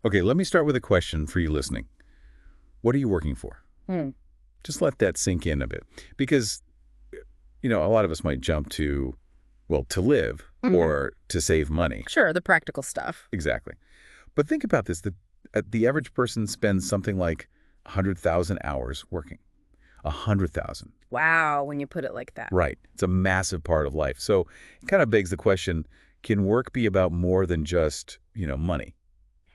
Okay, let me start with a question for you listening. What are you working for? Hmm. Just let that sink in a bit. Because, a lot of us might jump to, well, to live Mhm. or to save money. Sure, the practical stuff. Exactly. But think about this. The average person spends something like 100,000 hours working. 100,000. Wow, when you put it like that. Right. It's a massive part of life. So it kind of begs the question, can work be about more than just, money?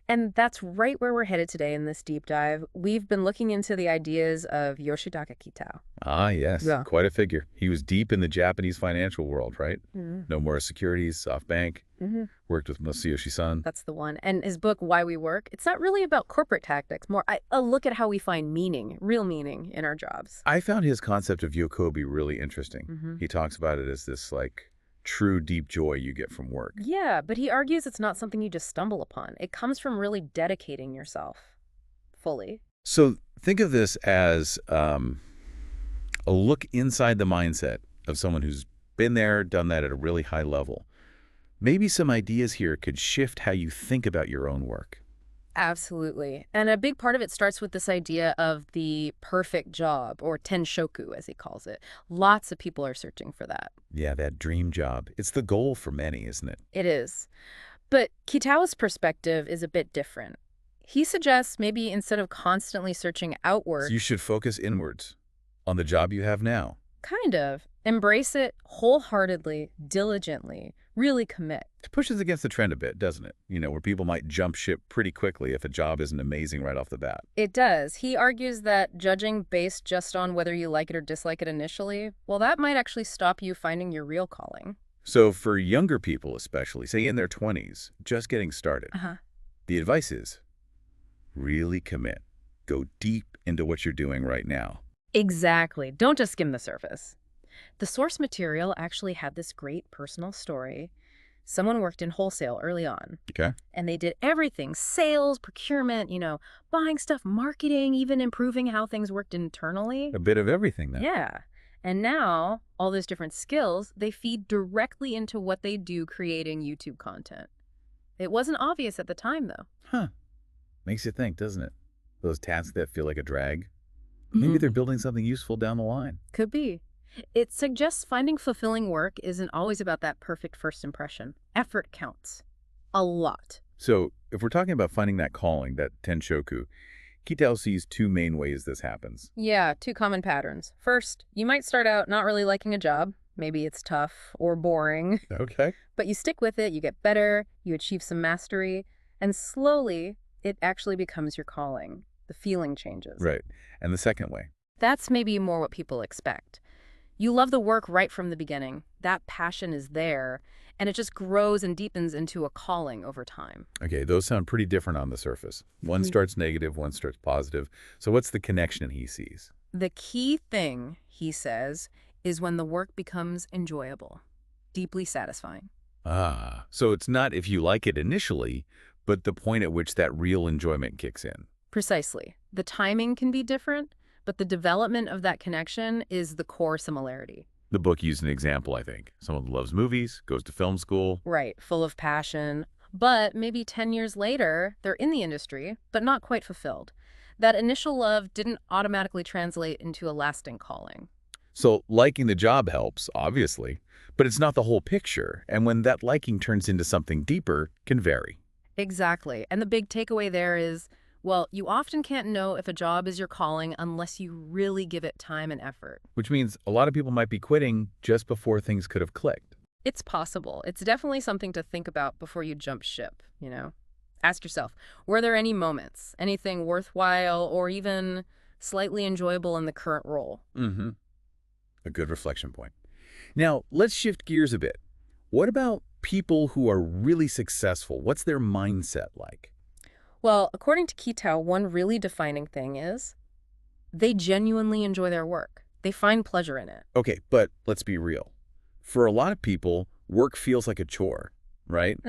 And that's right where we're headed today in this deep dive. We've been looking into the ideas of Yoshitaka Kitao. Ah, yes. Yeah. Quite a figure. He was deep in the Japanese financial world, right? Mm-hmm. Nomura Securities, SoftBank, Mm-hmm. worked with Masayoshi-san. That's the one. And his book, Why We Work, it's not really about corporate tactics, more a look at how we find meaning, real meaning in our jobs. I found his concept of yokobi really interesting. Mm-hmm. He talks about it as this, true deep joy you get from work. Yeah, but he argues it's not something you just stumble upon. It comes from really dedicating yourself fully. So think of this as a look inside the mindset of someone who's been there, done that at a really high level. Maybe some ideas here could shift how you think about your own work. Absolutely. And a big part of it starts with this idea of the perfect job, or tenshoku, as he calls it. Lots of people are searching for that. Yeah, that dream job. It's the goal for many, isn't it? It is. But Kitao's perspective is a bit different. He suggests maybe instead of constantly searching outward, So you should focus inwards on the job you have now. kind of embrace it wholeheartedly, diligently, really commit. It pushes against the trend a bit, doesn't it? Where people might jump ship pretty quickly if a job isn't amazing right off the bat. It does. He argues that judging based just on whether you like it or dislike it initially, well, that might actually stop you finding your real calling. So for younger people especially, say in their 20s, just getting started, Uh-huh. the advice is really commit. Go deep into what you're doing right now. Exactly. Don't just skim the surface. The source material actually had this great personal story. Someone worked in wholesale early on, Okay? and they did everything: sales, procurement, buying stuff, marketing, even improving how things worked internally. A bit of everything then. Yeah. And now, all those different skills, they feed directly into what they do creating YouTube content. It wasn't obvious at the time, though. Huh. Makes you think, doesn't it? Those tasks that feel like a drag. Maybe they're building something useful down the line. Could be. It suggests finding fulfilling work isn't always about that perfect first impression. Effort counts. A lot. So if we're talking about finding that calling, that tenshoku, Kitao sees two main ways this happens. Yeah, two common patterns. First, you might start out not really liking a job. Maybe it's tough or boring. Okay. But you stick with it, you get better, you achieve some mastery, and slowly it actually becomes your calling. The feeling changes. Right. And the second way. That's maybe more what people expect. You love the work right from the beginning. That passion is there, and it just grows and deepens into a calling over time. Okay, those sound pretty different on the surface. One starts negative, one starts positive. So what's the connection he sees? The key thing, he says, is when the work becomes enjoyable, deeply satisfying. Ah, so it's not if you like it initially, but the point at which that real enjoyment kicks in. Precisely. The timing can be different, but the development of that connection is the core similarity. The book used an example, I think. Someone who loves movies, goes to film school. Right, full of passion. But maybe 10 years later, they're in the industry, but not quite fulfilled. That initial love didn't automatically translate into a lasting calling. So liking the job helps, obviously, but it's not the whole picture. And when that liking turns into something deeper, can vary. Exactly. And the big takeaway there is, well, you often can't know if a job is your calling unless you really give it time and effort. Which means a lot of people might be quitting just before things could have clicked. It's possible. It's definitely something to think about before you jump ship, Ask yourself, were there any moments, anything worthwhile or even slightly enjoyable in the current role? Mm-hmm. A good reflection point. Now, let's shift gears a bit. What about people who are really successful? What's their mindset like? Well, according to Kitao, one really defining thing is they genuinely enjoy their work. They find pleasure in it. Okay, but let's be real. For a lot of people, work feels like a chore, right?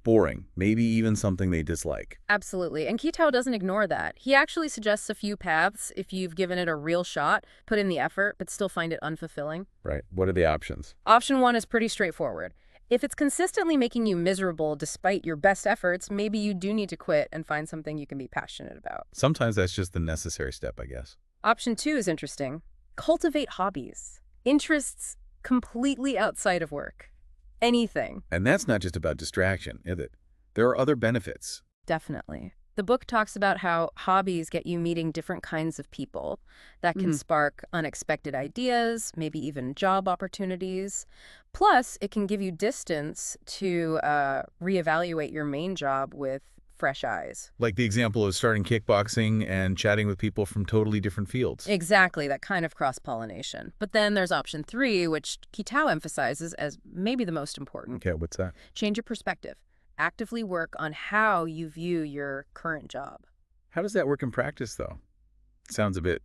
Boring, maybe even something they dislike. Absolutely. And Kitao doesn't ignore that. He actually suggests a few paths if you've given it a real shot, put in the effort, but still find it unfulfilling. Right. What are the options? Option one is pretty straightforward. If it's consistently making you miserable despite your best efforts, maybe you do need to quit and find something you can be passionate about. Sometimes that's just the necessary step, I guess. Option 2 is interesting. Cultivate hobbies. Interests completely outside of work. Anything. And that's not just about distraction, is it? There are other benefits. Definitely. The book talks about how hobbies get you meeting different kinds of people that can spark unexpected ideas, maybe even job opportunities. Plus, it can give you distance to reevaluate your main job with fresh eyes. Like the example of starting kickboxing and chatting with people from totally different fields. Exactly, that kind of cross-pollination. But then there's option 3, which Kitao emphasizes as maybe the most important. Okay, what's that? Change your perspective. Actively work on how you view your current job. How does that work in practice, though? Sounds a bit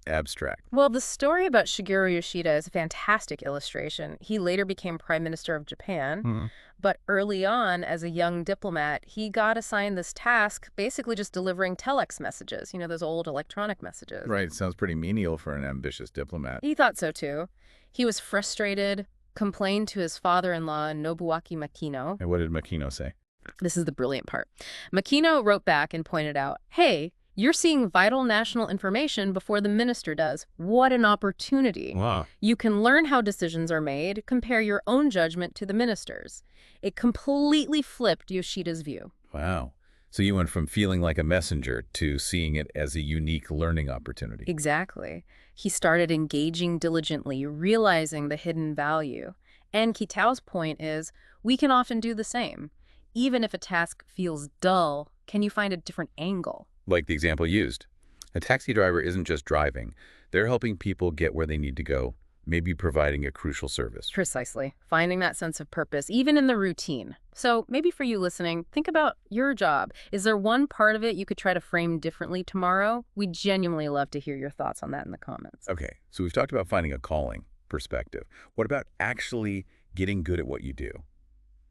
abstract. Well, the story about Shigeru Yoshida is a fantastic illustration. He later became Prime Minister of Japan, but early on, as a young diplomat, he got assigned this task, basically just delivering telex messages, those old electronic messages. Right, sounds pretty menial for an ambitious diplomat. He thought so, too. He was frustrated, complained to his father-in-law, Nobuaki Makino. And what did Makino say? This is the brilliant part. Makino wrote back and pointed out, hey, you're seeing vital national information before the minister does. What an opportunity. Wow. You can learn how decisions are made, compare your own judgment to the minister's. It completely flipped Yoshida's view. Wow. So you went from feeling like a messenger to seeing it as a unique learning opportunity. Exactly. He started engaging diligently, realizing the hidden value. And Kitao's point is, we can often do the same. Even if a task feels dull, can you find a different angle? Like the example used. A taxi driver isn't just driving. They're helping people get where they need to go, maybe providing a crucial service. Precisely. Finding that sense of purpose, even in the routine. So maybe for you listening, think about your job. Is there one part of it you could try to frame differently tomorrow? We'd genuinely love to hear your thoughts on that in the comments. Okay, so we've talked about finding a calling perspective. What about actually getting good at what you do?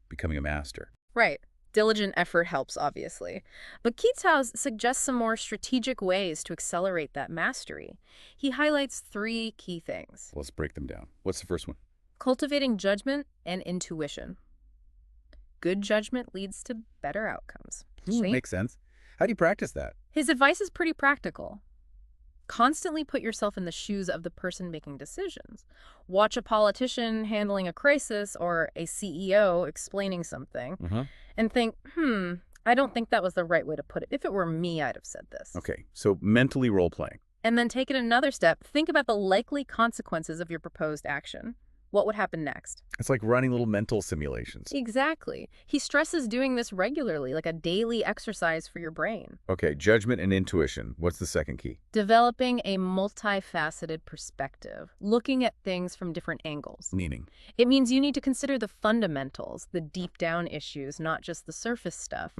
Becoming a master? Right. Diligent effort helps, obviously. But Kitao suggests some more strategic ways to accelerate that mastery. He highlights 3 key things. Let's break them down. What's the first one? Cultivating judgment and intuition. Good judgment leads to better outcomes. See? Makes sense. How do you practice that? His advice is pretty practical. Constantly put yourself in the shoes of the person making decisions. Watch a politician handling a crisis or a CEO explaining something and think, I don't think that was the right way to put it. If it were me, I'd have said this. Okay, so mentally role-playing. And then take it another step. Think about the likely consequences of your proposed action. What would happen next? It's like running little mental simulations. Exactly. He stresses doing this regularly, like a daily exercise for your brain. Okay, judgment and intuition. What's the second key? Developing a multifaceted perspective, looking at things from different angles. Meaning? It means you need to consider the fundamentals, the deep down issues, not just the surface stuff.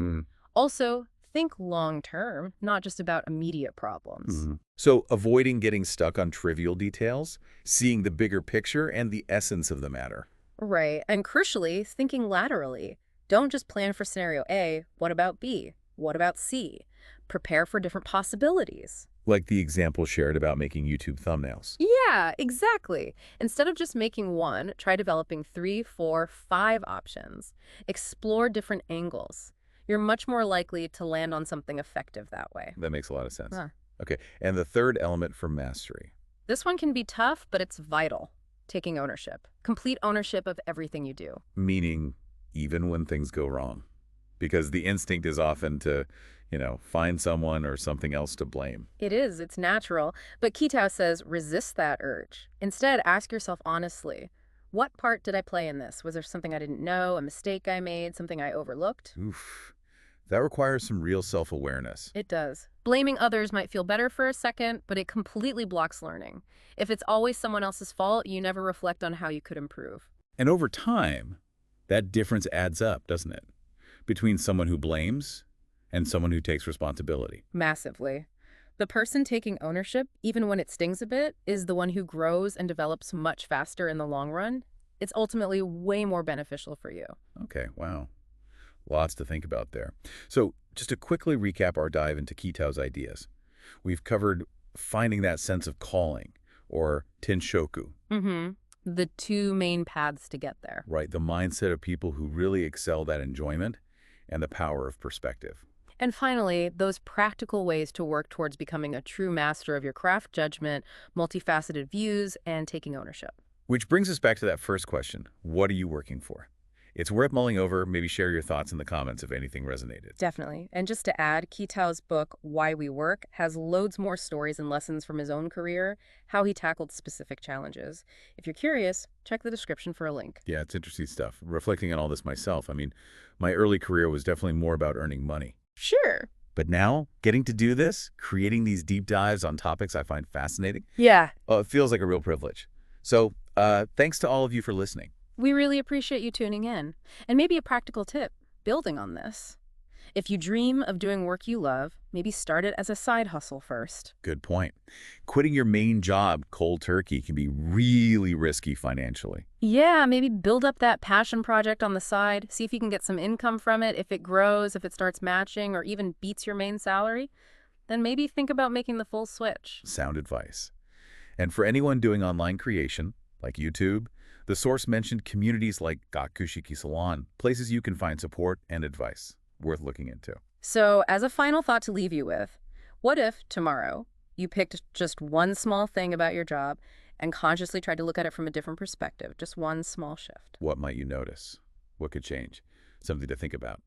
Also, think long-term, not just about immediate problems. So avoiding getting stuck on trivial details, seeing the bigger picture and the essence of the matter. Right. And crucially, thinking laterally. Don't just plan for scenario A. What about B? What about C? Prepare for different possibilities. Like the example shared about making YouTube thumbnails. Yeah, exactly. Instead of just making one, try developing 3, 4, 5 options. Explore different angles. You're much more likely to land on something effective that way. That makes a lot of sense. Huh. Okay, and the third element for mastery. This one can be tough, but it's vital. Taking ownership. Complete ownership of everything you do. Meaning even when things go wrong. Because the instinct is often to, find someone or something else to blame. It is. It's natural. But Kitao says resist that urge. Instead, ask yourself honestly, what part did I play in this? Was there something I didn't know, a mistake I made, something I overlooked? Oof. That requires some real self-awareness. It does. Blaming others might feel better for a second, but it completely blocks learning. If it's always someone else's fault, you never reflect on how you could improve. And over time, that difference adds up, doesn't it? Between someone who blames and someone who takes responsibility. Massively. The person taking ownership, even when it stings a bit, is the one who grows and develops much faster in the long run. It's ultimately way more beneficial for you. Okay, wow. Lots to think about there. So just to quickly recap our dive into Kitao's ideas, we've covered finding that sense of calling, or tenshoku, the two main paths to get there. Right, the mindset of people who really excelled at enjoyment and the power of perspective. And finally, those practical ways to work towards becoming a true master of your craft, judgment, multifaceted views, and taking ownership. Which brings us back to that first question. What are you working for? It's worth mulling over. Maybe share your thoughts in the comments if anything resonated. Definitely. And just to add, Kitao's book, Why We Work, has loads more stories and lessons from his own career, how he tackled specific challenges. If you're curious, check the description for a link. Yeah, it's interesting stuff. Reflecting on all this myself, I mean, my early career was definitely more about earning money. Sure. But now, getting to do this, creating these deep dives on topics I find fascinating, Yeah. it feels like a real privilege. So, thanks to all of you for listening. We really appreciate you tuning in. And maybe a practical tip, building on this. If you dream of doing work you love, maybe start it as a side hustle first. Good point. Quitting your main job cold turkey can be really risky financially. Yeah, maybe build up that passion project on the side. See if you can get some income from it. If it grows, if it starts matching, or even beats your main salary, then maybe think about making the full switch. Sound advice. And for anyone doing online creation, like YouTube, the source mentioned communities like Gakushiki Salon, places you can find support and advice. Worth looking into. So, as a final thought to leave you with, what if tomorrow you picked just one small thing about your job and consciously tried to look at it from a different perspective, just one small shift? What might you notice? What could change? Something to think about.